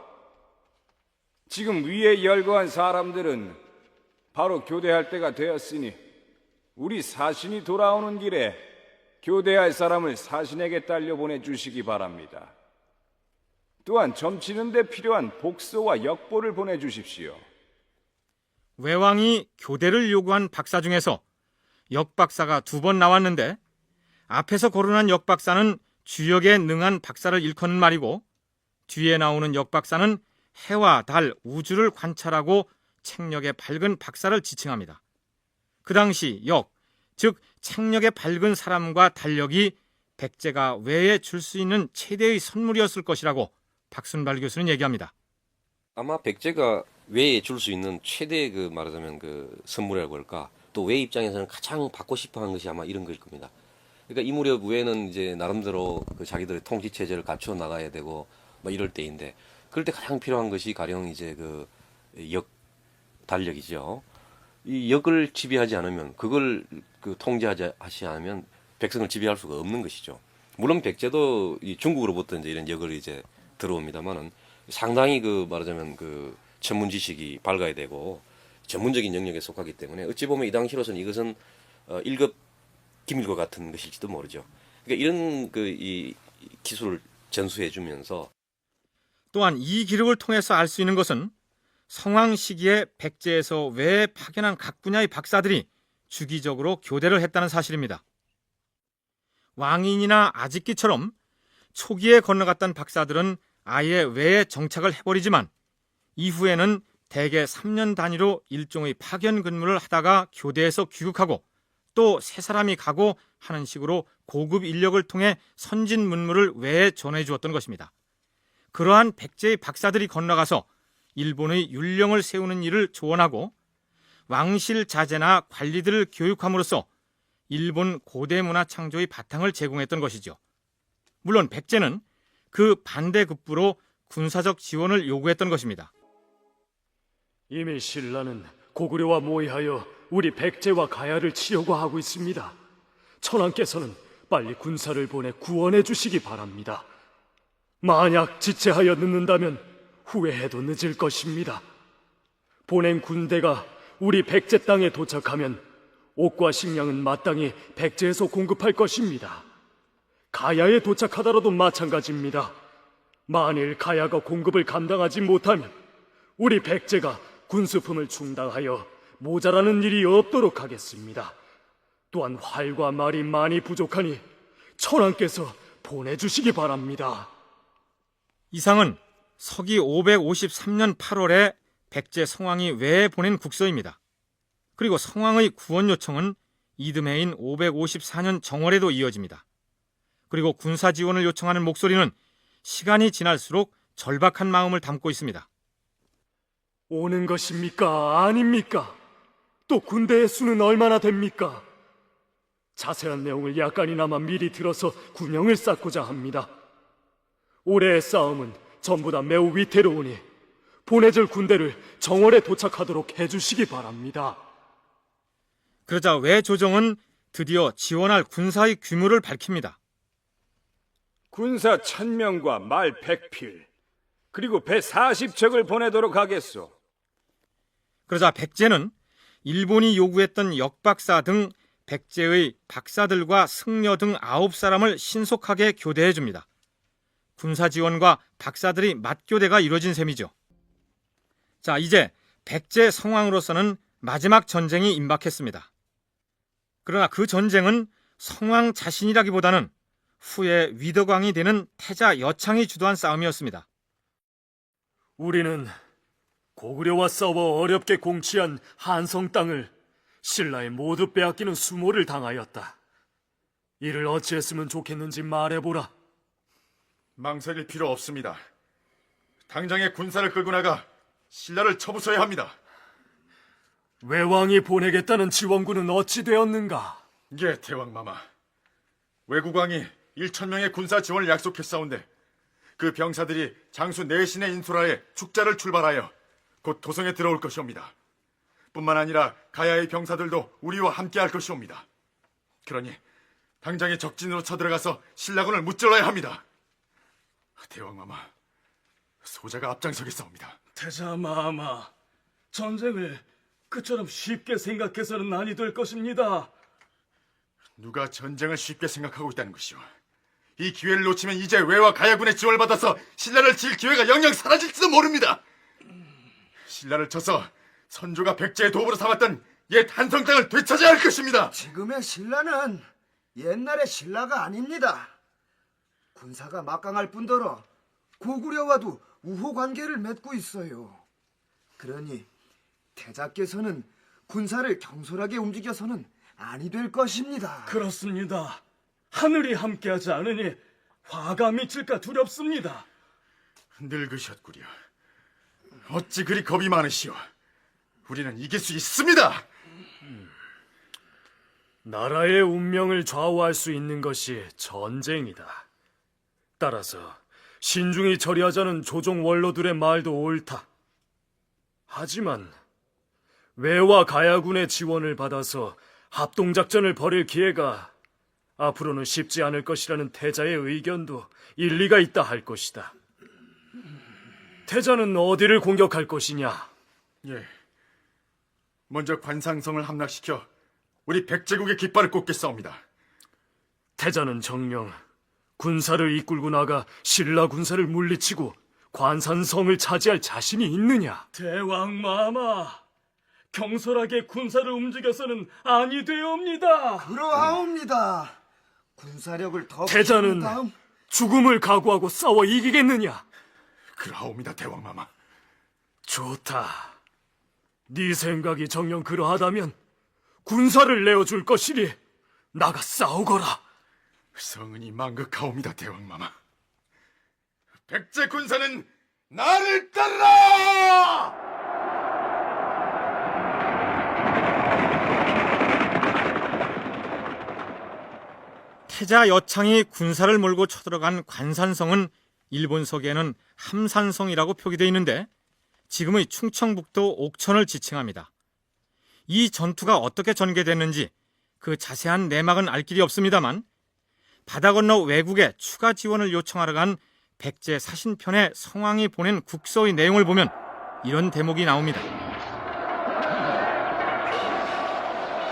지금 위에 열거한 사람들은 바로 교대할 때가 되었으니 우리 사신이 돌아오는 길에 교대할 사람을 사신에게 딸려 보내주시기 바랍니다. 또한 점치는 데 필요한 복소와 역보를 보내주십시오. 외왕이 교대를 요구한 박사 중에서 역박사가 2번 나왔는데 앞에서 거론한 역박사는 주역에 능한 박사를 일컫는 말이고 뒤에 나오는 역박사는 해와 달, 우주를 관찰하고 책력에 밝은 박사를 지칭합니다. 그 당시 역, 즉 책력에 밝은 사람과 달력이 백제가 외에 줄 수 있는 최대의 선물이었을 것이라고 박순발 교수는 얘기합니다. 아마 백제가 외에 줄 수 있는 최대 그 말하자면 그 선물이라고 할까, 또 외 입장에서는 가장 받고 싶어 하는 것이 아마 이런 것일 겁니다. 그러니까 이 무렵 외에는 이제 나름대로 그 자기들의 통치 체제를 갖추어 나가야 되고 뭐 이럴 때인데, 그럴 때 가장 필요한 것이 가령 이제 그 역 달력이죠. 이 역을 지배하지 않으면, 그걸 그 통제하지 않으면 백성을 지배할 수가 없는 것이죠. 물론 백제도 이 중국으로부터 이제 이런 역을 이제 들어옵니다만은 상당히 그 말하자면 그 전문 지식이 밝아야 되고 전문적인 영역에 속하기 때문에 어찌 보면 이 당시로서는 이것은 1급 기밀과 같은 것일지도 모르죠. 그러니까 이런 그 이 기술을 전수해 주면서, 또한 이 기록을 통해서 알 수 있는 것은 성왕 시기에 백제에서 외에 파견한 각 분야의 박사들이 주기적으로 교대를 했다는 사실입니다. 왕인이나 아직기처럼 초기에 건너갔던 박사들은 아예 외에 정착을 해버리지만 이후에는 대개 3년 단위로 일종의 파견 근무를 하다가 교대에서 귀국하고 또 새 사람이 가고 하는 식으로 고급 인력을 통해 선진 문물을 외에 전해주었던 것입니다. 그러한 백제의 박사들이 건너가서 일본의 율령을 세우는 일을 조언하고 왕실 자제나 관리들을 교육함으로써 일본 고대 문화 창조의 바탕을 제공했던 것이죠. 물론 백제는 그 반대급부로 군사적 지원을 요구했던 것입니다. 이미 신라는 고구려와 모의하여 우리 백제와 가야를 치려고 하고 있습니다. 천황께서는 빨리 군사를 보내 구원해 주시기 바랍니다. 만약 지체하여 늦는다면 후회해도 늦을 것입니다. 보낸 군대가 우리 백제 땅에 도착하면 옷과 식량은 마땅히 백제에서 공급할 것입니다. 가야에 도착하더라도 마찬가지입니다. 만일 가야가 공급을 감당하지 못하면 우리 백제가 군수품을 충당하여 모자라는 일이 없도록 하겠습니다. 또한 활과 말이 많이 부족하니 천황께서 보내주시기 바랍니다. 이상은 서기 553년 8월에 백제 성왕이 외에 보낸 국서입니다. 그리고 성왕의 구원 요청은 이듬해인 554년 정월에도 이어집니다. 그리고 군사 지원을 요청하는 목소리는 시간이 지날수록 절박한 마음을 담고 있습니다. 오는 것입니까? 아닙니까? 또 군대의 수는 얼마나 됩니까? 자세한 내용을 약간이나마 미리 들어서 군영을 쌓고자 합니다. 올해의 싸움은 전부 다 매우 위태로우니 보내줄 군대를 정월에 도착하도록 해주시기 바랍니다. 그러자 외 조정은 드디어 지원할 군사의 규모를 밝힙니다. 군사 1000명과 말 100필, 그리고 배 40척을 보내도록 하겠소. 그러자 백제는 일본이 요구했던 역박사 등 백제의 박사들과 승려 등 9사람을 신속하게 교대해 줍니다. 군사 지원과 박사들이 맞교대가 이루어진 셈이죠. 자, 이제 백제 성왕으로서는 마지막 전쟁이 임박했습니다. 그러나 그 전쟁은 성왕 자신이라기보다는 후에 위덕왕이 되는 태자 여창이 주도한 싸움이었습니다. 우리는 고구려와 싸워 어렵게 공치한 한성 땅을 신라에 모두 빼앗기는 수모를 당하였다. 이를 어찌했으면 좋겠는지 말해보라. 망설일 필요 없습니다. 당장에 군사를 끌고 나가 신라를 쳐부숴야 합니다. 외왕이 보내겠다는 지원군은 어찌 되었는가? 예, 대왕마마. 외국왕이 1,000명의 군사 지원을 약속했사온데 그 병사들이 장수 내신의 인솔하에 축자를 출발하여 곧 도성에 들어올 것이옵니다. 뿐만 아니라 가야의 병사들도 우리와 함께할 것이옵니다. 그러니 당장에 적진으로 쳐들어가서 신라군을 무찔러야 합니다. 대왕마마, 소자가 앞장서겠사옵니다. 태자마마, 전쟁을 그처럼 쉽게 생각해서는 아니 될 것입니다. 누가 전쟁을 쉽게 생각하고 있다는 것이오. 이 기회를 놓치면 이제 외와 가야군의 지원을 받아서 신라를 칠 기회가 영영 사라질지도 모릅니다. 신라를 쳐서 선조가 백제의 도읍으로 삼았던 옛 한성 땅을 되찾아야 할 것입니다. 지금의 신라는 옛날의 신라가 아닙니다. 군사가 막강할 뿐더러 고구려와도 우호 관계를 맺고 있어요. 그러니 태자께서는 군사를 경솔하게 움직여서는 아니 될 것입니다. 그렇습니다. 하늘이 함께하지 않으니 화가 미칠까 두렵습니다. 늙으셨구려. 어찌 그리 겁이 많으시오. 우리는 이길 수 있습니다. 나라의 운명을 좌우할 수 있는 것이 전쟁이다. 따라서 신중히 처리하자는 조종 원로들의 말도 옳다. 하지만 외와 가야군의 지원을 받아서 합동작전을 벌일 기회가 앞으로는 쉽지 않을 것이라는 태자의 의견도 일리가 있다 할 것이다. 태자는 어디를 공격할 것이냐? 예. 먼저 관상성을 함락시켜 우리 백제국의 깃발을 꽂겠사옵니다. 태자는 정녕 군사를 이끌고 나가 신라 군사를 물리치고 관산성을 차지할 자신이 있느냐? 대왕마마, 경솔하게 군사를 움직여서는 아니 되옵니다. 그러하옵니다. 군사력을 더 태자는 키운 다음 죽음을 각오하고 싸워 이기겠느냐? 그러하옵니다, 대왕마마. 좋다. 네 생각이 정녕 그러하다면 군사를 내어줄 것이니 나가 싸우거라. 성은이 망극하옵니다, 대왕마마. 백제 군사는 나를 따르라! 태자 여창이 군사를 몰고 쳐들어간 관산성은 일본서기에는 함산성이라고 표기되어 있는데 지금의 충청북도 옥천을 지칭합니다. 이 전투가 어떻게 전개됐는지 그 자세한 내막은 알 길이 없습니다만 바다 건너 외국에 추가 지원을 요청하러 간 백제 사신편에 성왕이 보낸 국서의 내용을 보면 이런 대목이 나옵니다.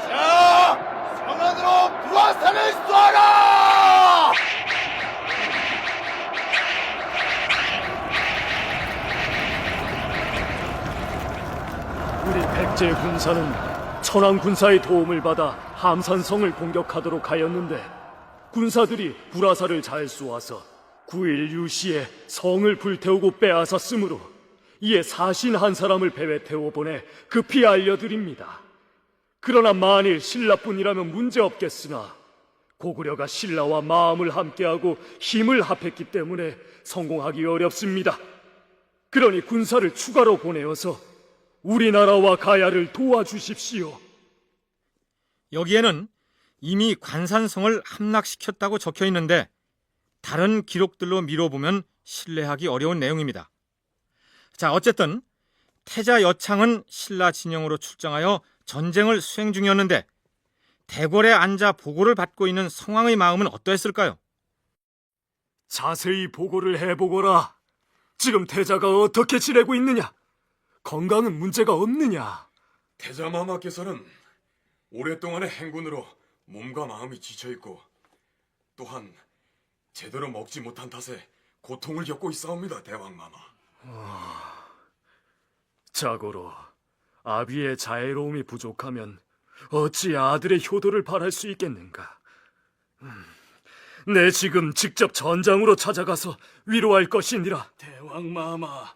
자, 성안으로 부하산을 쏘아라! 우리 백제 군사는 천황 군사의 도움을 받아 함산성을 공격하도록 하였는데 군사들이 불화살을 잘 쏘아서 9일 유시에 성을 불태우고 빼앗았으므로 이에 사신 한 사람을 배에 태워보내 급히 알려드립니다. 그러나 만일 신라뿐이라면 문제없겠으나 고구려가 신라와 마음을 함께하고 힘을 합했기 때문에 성공하기 어렵습니다. 그러니 군사를 추가로 보내어서 우리나라와 가야를 도와주십시오. 여기에는 이미 관산성을 함락시켰다고 적혀 있는데 다른 기록들로 미뤄보면 신뢰하기 어려운 내용입니다. 자, 어쨌든 태자 여창은 신라 진영으로 출정하여 전쟁을 수행 중이었는데 대궐에 앉아 보고를 받고 있는 성왕의 마음은 어떠했을까요? 자세히 보고를 해보거라. 지금 태자가 어떻게 지내고 있느냐? 건강은 문제가 없느냐? 태자마마께서는 오랫동안의 행군으로 몸과 마음이 지쳐있고 또한 제대로 먹지 못한 탓에 고통을 겪고 있사옵니다, 대왕마마. 자고로 아비의 자애로움이 부족하면 어찌 아들의 효도를 바랄 수 있겠는가? 내 지금 직접 전장으로 찾아가서 위로할 것이니라. 대왕마마,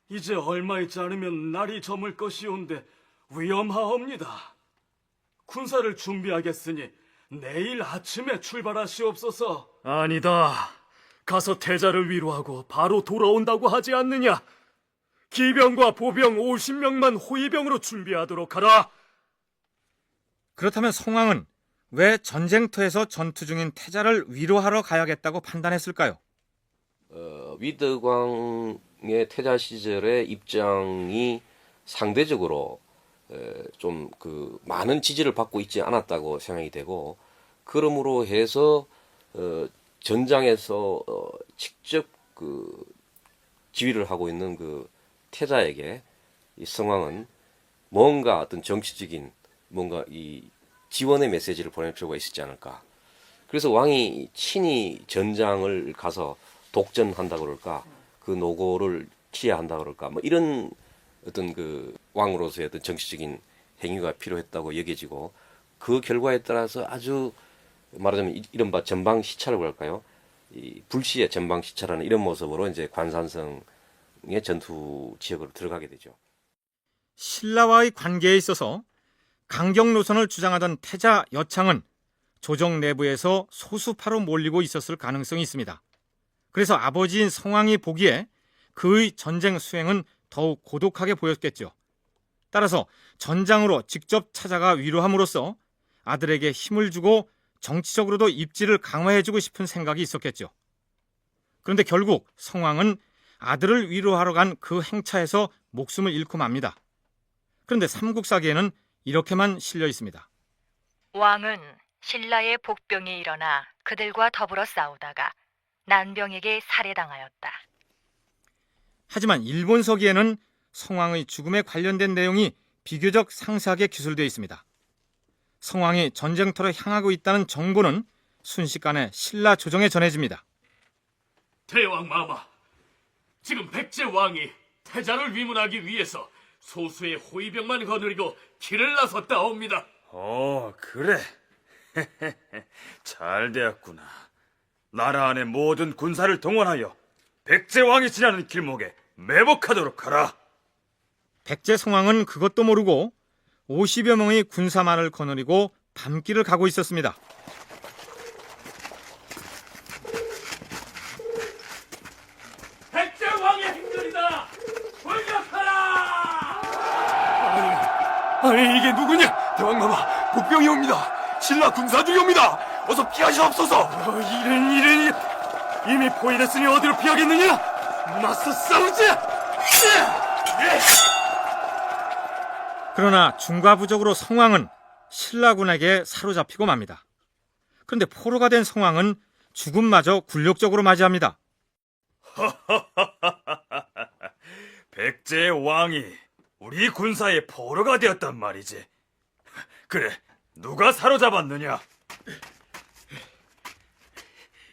이제 얼마 있지 않으면 날이 저물 것이온데 위험하옵니다. 군사를 준비하겠으니 내일 아침에 출발하시옵소서. 아니다. 가서 태자를 위로하고 바로 돌아온다고 하지 않느냐? 기병과 보병 50명만 호위병으로 준비하도록 하라. 그렇다면 성왕은 왜 전쟁터에서 전투 중인 태자를 위로하러 가야겠다고 판단했을까요? 위드광의 태자 시절의 입장이 상대적으로 좀 그 많은 지지를 받고 있지 않았다고 생각이 되고, 그러므로 해서 전장에서 직접 그 지휘를 하고 있는 그 태자에게 이 성왕은 뭔가 어떤 정치적인 뭔가 이 지원의 메시지를 보낼 필요가 있었지 않을까. 그래서 왕이 친히 전장을 가서 독전한다 그럴까, 그 노고를 취해한다 그럴까, 뭐 이런 어떤 그 왕으로서의 어떤 정치적인 행위가 필요했다고 여겨지고, 그 결과에 따라서 아주 말하자면 이른바 전방 시찰을 할까요? 이 불시의 전방 시찰하는 이런 모습으로 이제 관산성의 전투 지역으로 들어가게 되죠. 신라와의 관계에 있어서 강경 노선을 주장하던 태자 여창은 조정 내부에서 소수파로 몰리고 있었을 가능성이 있습니다. 그래서 아버지인 성왕이 보기에 그의 전쟁 수행은 더욱 고독하게 보였겠죠. 따라서 전장으로 직접 찾아가 위로함으로써 아들에게 힘을 주고 정치적으로도 입지를 강화해주고 싶은 생각이 있었겠죠. 그런데 결국 성왕은 아들을 위로하러 간 그 행차에서 목숨을 잃고 맙니다. 그런데 삼국사기에는 이렇게만 실려 있습니다. 왕은 신라의 복병이 일어나 그들과 더불어 싸우다가 난병에게 살해당하였다. 하지만 일본서기에는 성왕의 죽음에 관련된 내용이 비교적 상세하게 기술되어 있습니다. 성왕이 전쟁터로 향하고 있다는 정보는 순식간에 신라 조정에 전해집니다. 대왕마마, 지금 백제 왕이 태자를 위문하기 위해서 소수의 호위병만 거느리고 길을 나섰다옵니다. 그래. 잘 되었구나. 나라 안의 모든 군사를 동원하여 백제왕이 지나는 길목에 매복하도록 하라. 백제 성왕은 그것도 모르고 50여 명의 군사만을 거느리고 밤길을 가고 있었습니다. 백제 왕의 행렬이다! 돌격하라! 아니, 이게 누구냐? 대왕마마, 복병이 옵니다. 신라 군사들이 옵니다. 어서 피하시옵소서. 이런 이미 포위됐으니 어디로 피하겠느냐? 맞서 싸우자. 그러나 중과부적으로 성왕은 신라군에게 사로잡히고 맙니다. 그런데 포로가 된 성왕은 죽음마저 굴욕적으로 맞이합니다. 백제의 왕이 우리 군사의 포로가 되었단 말이지. 그래, 누가 사로잡았느냐?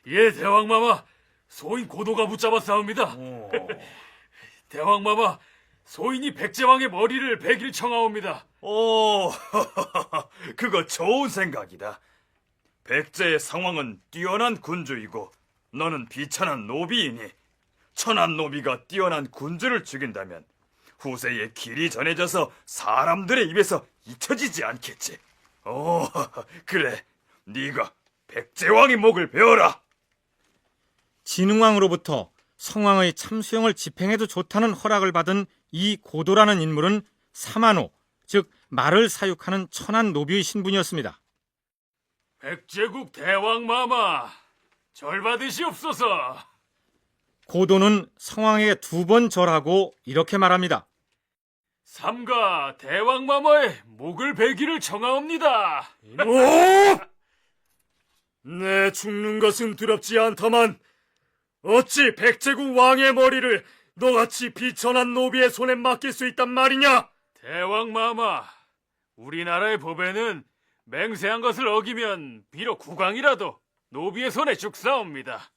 예, 대왕마마, 소인 고도가 붙잡아 싸웁니다. 대왕마마, 소인이 백제왕의 머리를 베길 청하옵니다. 그거 좋은 생각이다. 백제의 상왕은 뛰어난 군주이고 너는 비천한 노비이니, 천한 노비가 뛰어난 군주를 죽인다면 후세에 길이 전해져서 사람들의 입에서 잊혀지지 않겠지. 그래, 네가 백제왕의 목을 베어라. 진흥왕으로부터 성왕의 참수형을 집행해도 좋다는 허락을 받은 이 고도라는 인물은 사만호, 즉 말을 사육하는 천한 노비의 신분이었습니다. 백제국 대왕마마, 절 받으시옵소서. 고도는 성왕에게 2번 절하고 이렇게 말합니다. 삼가 대왕마마의 목을 베기를 청하옵니다. 내 죽는 것은 두렵지 않다만 어찌 백제국 왕의 머리를 너같이 비천한 노비의 손에 맡길 수 있단 말이냐? 대왕마마, 우리나라의 법에는 맹세한 것을 어기면 비록 국왕이라도 노비의 손에 죽사옵니다.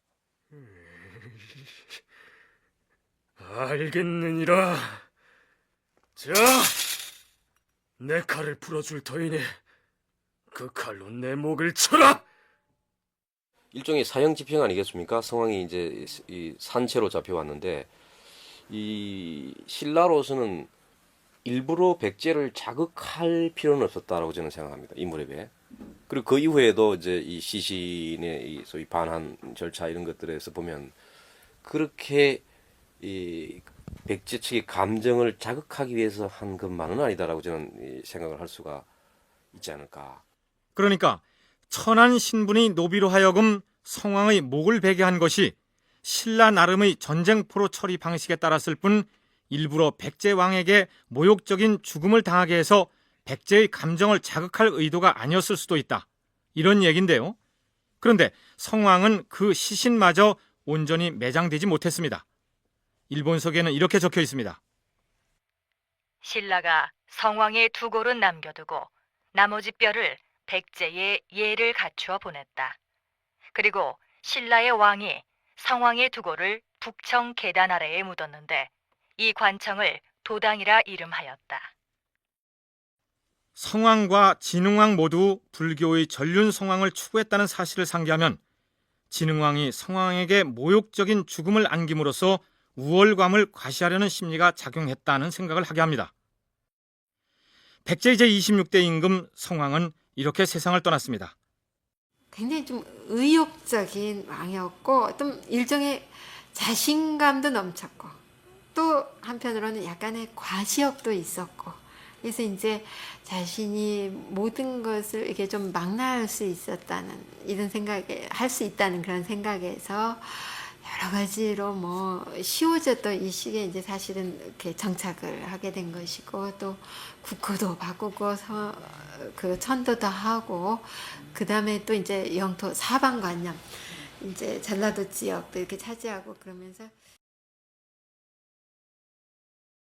알겠느니라. 자, 내 칼을 풀어줄 터이니 그 칼로 내 목을 쳐라. 일종의 사형 집행 아니겠습니까? 성왕이 이제 이 산채로 잡혀왔는데, 이 신라로서는 일부러 백제를 자극할 필요는 없었다라고 저는 생각합니다. 인물에 비해. 그리고 그 이후에도 이제 이 시신의 이 소위 반환 절차 이런 것들에서 보면 그렇게 이 백제 측의 감정을 자극하기 위해서 한 것만은 아니다라고 저는 생각을 할 수가 있지 않을까. 그러니까 천한 신분이 노비로 하여금 성왕의 목을 베게 한 것이 신라 나름의 전쟁포로 처리 방식에 따랐을 뿐 일부러 백제 왕에게 모욕적인 죽음을 당하게 해서 백제의 감정을 자극할 의도가 아니었을 수도 있다. 이런 얘긴데요. 그런데 성왕은 그 시신마저 온전히 매장되지 못했습니다. 일본서계는 이렇게 적혀 있습니다. 신라가 성왕의 두 골은 남겨두고 나머지 뼈를 백제에 예를 갖추어 보냈다. 그리고 신라의 왕이 성왕의 두 골을 북청 계단 아래에 묻었는데 이 관청을 도당이라 이름하였다. 성왕과 진흥왕 모두 불교의 전륜 성왕을 추구했다는 사실을 상기하면 진흥왕이 성왕에게 모욕적인 죽음을 안김으로써 우월감을 과시하려는 심리가 작용했다는 생각을 하게 합니다. 백제 제26대 임금 성왕은 이렇게 세상을 떠났습니다. 굉장히 좀 의욕적인 왕이었고 좀 일종의 자신감도 넘쳤고 또 한편으로는 약간의 과시욕도 있었고 그래서 이제 자신이 모든 것을 이렇게 좀 망라할 수 있었다는 이런 생각에 할 수 있다는 그런 생각에서 여러 가지로 뭐 쉬워졌던 이 시기에 이제 사실은 이렇게 정착을 하게 된 것이고 또 국호도 바꾸고 그 천도도 하고 그 다음에 또 이제 영토 사방관념 이제 전라도 지역도 이렇게 차지하고 그러면서